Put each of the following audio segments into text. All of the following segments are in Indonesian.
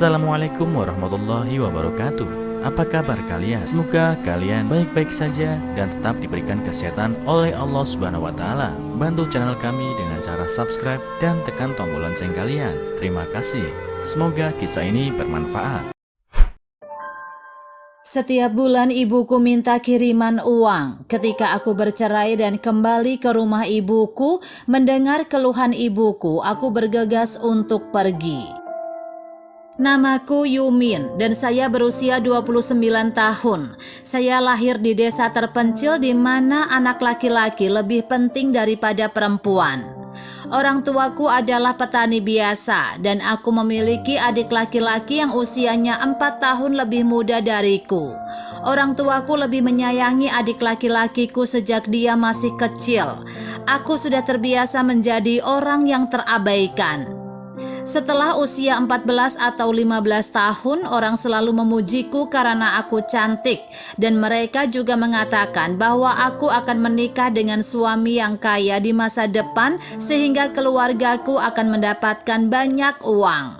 Assalamualaikum warahmatullahi wabarakatuh. Apa kabar kalian? Semoga kalian baik-baik saja dan tetap diberikan kesehatan oleh Allah Subhanahu wa Ta'ala. Bantu channel kami dengan cara subscribe dan tekan tombol lonceng kalian. Terima kasih. Semoga kisah ini bermanfaat. Setiap bulan ibuku minta kiriman uang. Ketika aku bercerai dan kembali ke rumah ibuku, mendengar keluhan ibuku, aku bergegas untuk pergi. Namaku Yumin dan saya berusia 29 tahun. Saya lahir di desa terpencil di mana anak laki-laki lebih penting daripada perempuan. Orang tuaku adalah petani biasa dan aku memiliki adik laki-laki yang usianya 4 tahun lebih muda dariku. Orang tuaku lebih menyayangi adik laki-lakiku sejak dia masih kecil. Aku sudah terbiasa menjadi orang yang terabaikan. Setelah usia 14 atau 15 tahun, orang selalu memujiku karena aku cantik dan mereka juga mengatakan bahwa aku akan menikah dengan suami yang kaya di masa depan sehingga keluargaku akan mendapatkan banyak uang.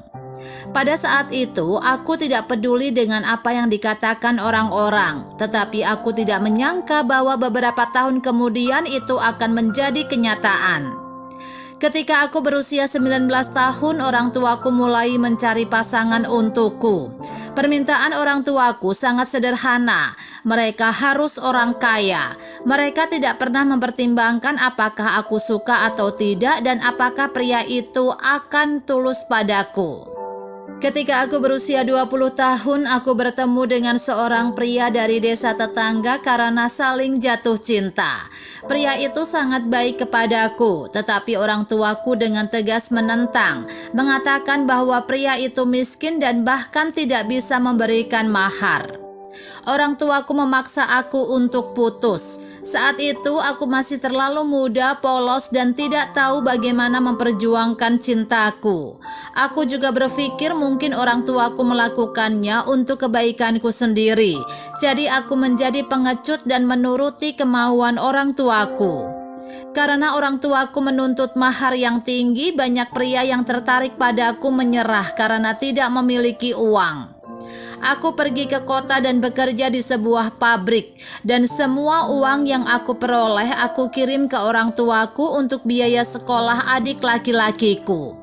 Pada saat itu, aku tidak peduli dengan apa yang dikatakan orang-orang, tetapi aku tidak menyangka bahwa beberapa tahun kemudian itu akan menjadi kenyataan. Ketika aku berusia 19 tahun, orang tuaku mulai mencari pasangan untukku. Permintaan orang tuaku sangat sederhana. Mereka harus orang kaya. Mereka tidak pernah mempertimbangkan apakah aku suka atau tidak dan apakah pria itu akan tulus padaku. Ketika aku berusia 20 tahun, aku bertemu dengan seorang pria dari desa tetangga karena saling jatuh cinta. Pria itu sangat baik kepadaku, tetapi orang tuaku dengan tegas menentang, mengatakan bahwa pria itu miskin dan bahkan tidak bisa memberikan mahar. Orang tuaku memaksa aku untuk putus. Saat itu aku masih terlalu muda, polos, dan tidak tahu bagaimana memperjuangkan cintaku. Aku juga berpikir mungkin orang tuaku melakukannya untuk kebaikanku sendiri. Jadi aku menjadi pengecut dan menuruti kemauan orang tuaku. Karena orang tuaku menuntut mahar yang tinggi, banyak pria yang tertarik padaku menyerah karena tidak memiliki uang. Aku pergi ke kota dan bekerja di sebuah pabrik, dan semua uang yang aku peroleh aku kirim ke orang tuaku untuk biaya sekolah adik laki-lakiku.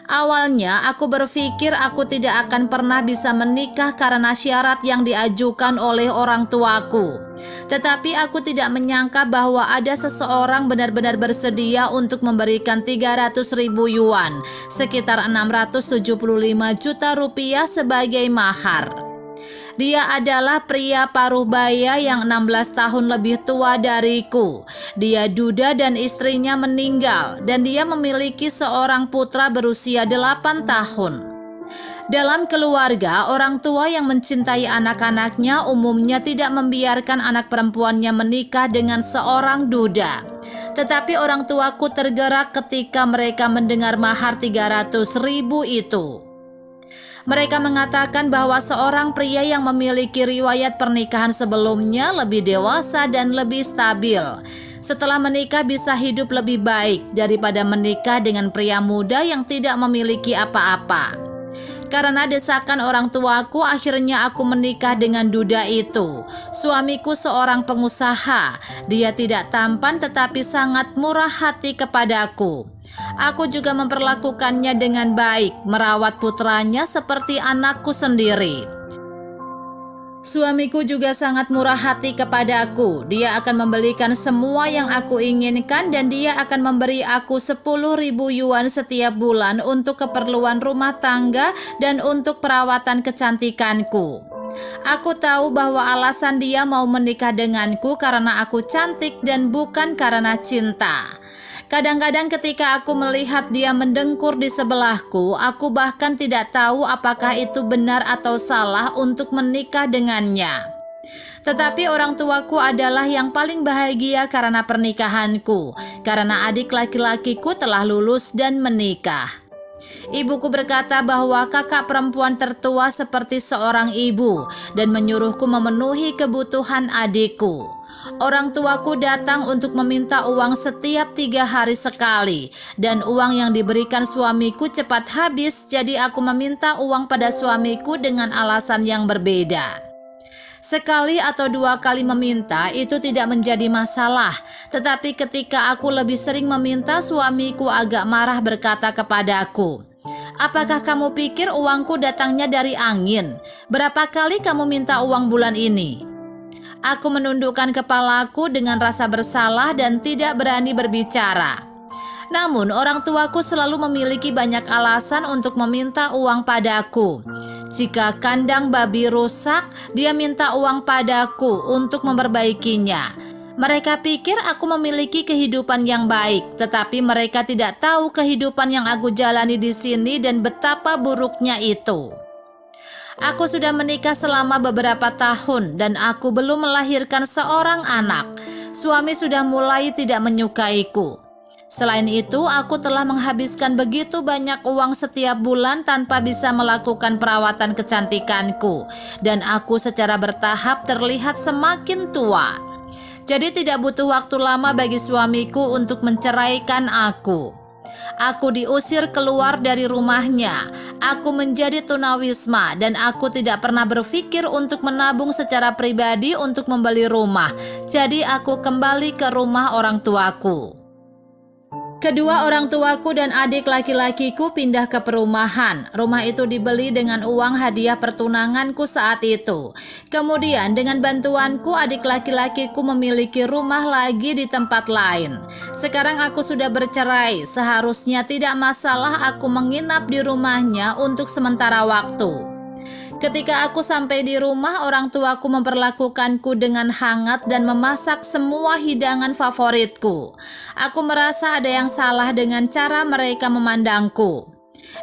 Awalnya aku berpikir aku tidak akan pernah bisa menikah karena syarat yang diajukan oleh orang tuaku. Tetapi aku tidak menyangka bahwa ada seseorang benar-benar bersedia untuk memberikan 300.000 yuan, sekitar 675 juta rupiah sebagai mahar. Dia adalah pria paruh baya yang 16 tahun lebih tua dariku. Dia duda dan istrinya meninggal dan dia memiliki seorang putra berusia 8 tahun. Dalam keluarga, orang tua yang mencintai anak-anaknya umumnya tidak membiarkan anak perempuannya menikah dengan seorang duda. Tetapi orang tuaku tergerak ketika mereka mendengar mahar 300.000 itu. Mereka mengatakan bahwa seorang pria yang memiliki riwayat pernikahan sebelumnya lebih dewasa dan lebih stabil. Setelah menikah bisa hidup lebih baik daripada menikah dengan pria muda yang tidak memiliki apa-apa. Karena desakan orang tuaku, akhirnya aku menikah dengan duda itu. Suamiku seorang pengusaha. Dia tidak tampan tetapi sangat murah hati kepadaku. Aku juga memperlakukannya dengan baik, merawat putranya seperti anakku sendiri. Suamiku juga sangat murah hati kepadaku. Dia akan membelikan semua yang aku inginkan dan dia akan memberi aku 10.000 yuan setiap bulan untuk keperluan rumah tangga dan untuk perawatan kecantikanku. Aku tahu bahwa alasan dia mau menikah denganku karena aku cantik dan bukan karena cinta. Kadang-kadang ketika aku melihat dia mendengkur di sebelahku, aku bahkan tidak tahu apakah itu benar atau salah untuk menikah dengannya. Tetapi orang tuaku adalah yang paling bahagia karena pernikahanku, karena adik laki-lakiku telah lulus dan menikah. Ibuku berkata bahwa kakak perempuan tertua seperti seorang ibu dan menyuruhku memenuhi kebutuhan adikku. Orang tuaku datang untuk meminta uang setiap 3 hari sekali, dan uang yang diberikan suamiku cepat habis, jadi aku meminta uang pada suamiku dengan alasan yang berbeda. Sekali atau 2 kali meminta itu tidak menjadi masalah, tetapi ketika aku lebih sering meminta, suamiku agak marah berkata kepadaku, "Apakah kamu pikir uangku datangnya dari angin? Berapa kali kamu minta uang bulan ini?" Aku menundukkan kepalaku dengan rasa bersalah dan tidak berani berbicara. Namun orang tuaku selalu memiliki banyak alasan untuk meminta uang padaku. Jika kandang babi rusak, dia minta uang padaku untuk memperbaikinya. Mereka pikir aku memiliki kehidupan yang baik, tetapi mereka tidak tahu kehidupan yang aku jalani di sini dan betapa buruknya itu. Aku sudah menikah selama beberapa tahun dan aku belum melahirkan seorang anak. Suami sudah mulai tidak menyukaiku. Selain itu, aku telah menghabiskan begitu banyak uang setiap bulan tanpa bisa melakukan perawatan kecantikanku, dan aku secara bertahap terlihat semakin tua. Jadi tidak butuh waktu lama bagi suamiku untuk menceraikan aku. Aku diusir keluar dari rumahnya. Aku menjadi tunawisma dan aku tidak pernah berpikir untuk menabung secara pribadi untuk membeli rumah. Jadi aku kembali ke rumah orang tuaku. Kedua orang tuaku dan adik laki-lakiku pindah ke perumahan. Rumah itu dibeli dengan uang hadiah pertunanganku saat itu. Kemudian dengan bantuanku adik laki-lakiku memiliki rumah lagi di tempat lain. Sekarang aku sudah bercerai. Seharusnya tidak masalah aku menginap di rumahnya untuk sementara waktu. Ketika aku sampai di rumah, orang tuaku memperlakukanku dengan hangat dan memasak semua hidangan favoritku. Aku merasa ada yang salah dengan cara mereka memandangku.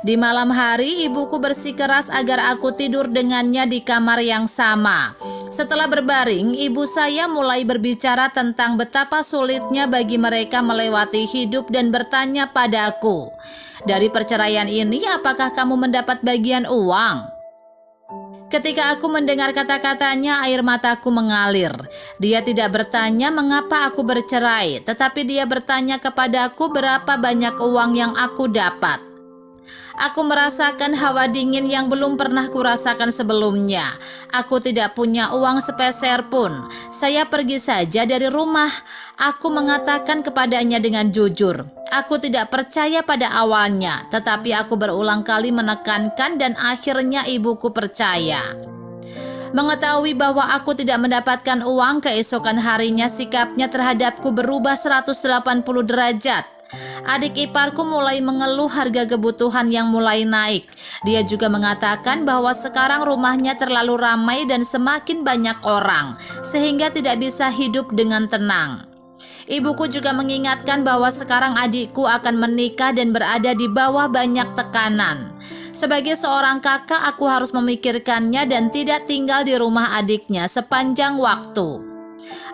Di malam hari, ibuku bersikeras agar aku tidur dengannya di kamar yang sama. Setelah berbaring, ibu saya mulai berbicara tentang betapa sulitnya bagi mereka melewati hidup dan bertanya padaku, "Dari perceraian ini, apakah kamu mendapat bagian uang?" Ketika aku mendengar kata-katanya, air mataku mengalir. Dia tidak bertanya mengapa aku bercerai, tetapi dia bertanya kepadaku berapa banyak uang yang aku dapat. Aku merasakan hawa dingin yang belum pernah kurasakan sebelumnya. Aku tidak punya uang sepeser pun. Saya pergi saja dari rumah. Aku mengatakan kepadanya dengan jujur. Aku tidak percaya pada awalnya, tetapi aku berulang kali menekankan dan akhirnya ibuku percaya. Mengetahui bahwa aku tidak mendapatkan uang, keesokan harinya sikapnya terhadapku berubah 180 derajat. Adik iparku mulai mengeluh harga kebutuhan yang mulai naik. Dia juga mengatakan bahwa sekarang rumahnya terlalu ramai dan semakin banyak orang, sehingga tidak bisa hidup dengan tenang. Ibuku juga mengingatkan bahwa sekarang adikku akan menikah dan berada di bawah banyak tekanan. Sebagai seorang kakak, aku harus memikirkannya dan tidak tinggal di rumah adiknya sepanjang waktu.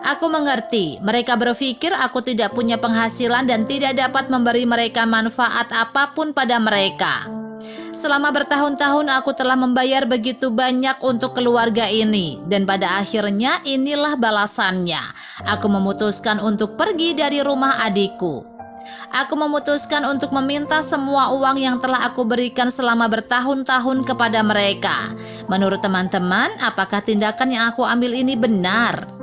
Aku mengerti, mereka berpikir aku tidak punya penghasilan dan tidak dapat memberi mereka manfaat apapun pada mereka. Selama bertahun-tahun aku telah membayar begitu banyak untuk keluarga ini, dan pada akhirnya inilah balasannya. Aku memutuskan untuk pergi dari rumah adikku. Aku memutuskan untuk meminta semua uang yang telah aku berikan selama bertahun-tahun kepada mereka. Menurut teman-teman, apakah tindakan yang aku ambil ini benar?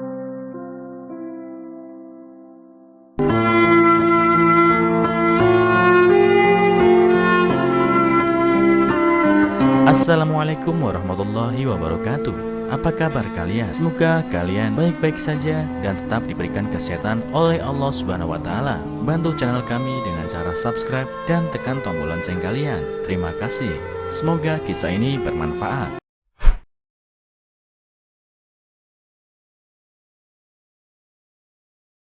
Assalamualaikum warahmatullahi wabarakatuh. Apa kabar kalian? Semoga kalian baik-baik saja dan tetap diberikan kesehatan oleh Allah Subhanahu wa taala. Bantu channel kami dengan cara subscribe dan tekan tombol lonceng kalian. Terima kasih. Semoga kisah ini bermanfaat.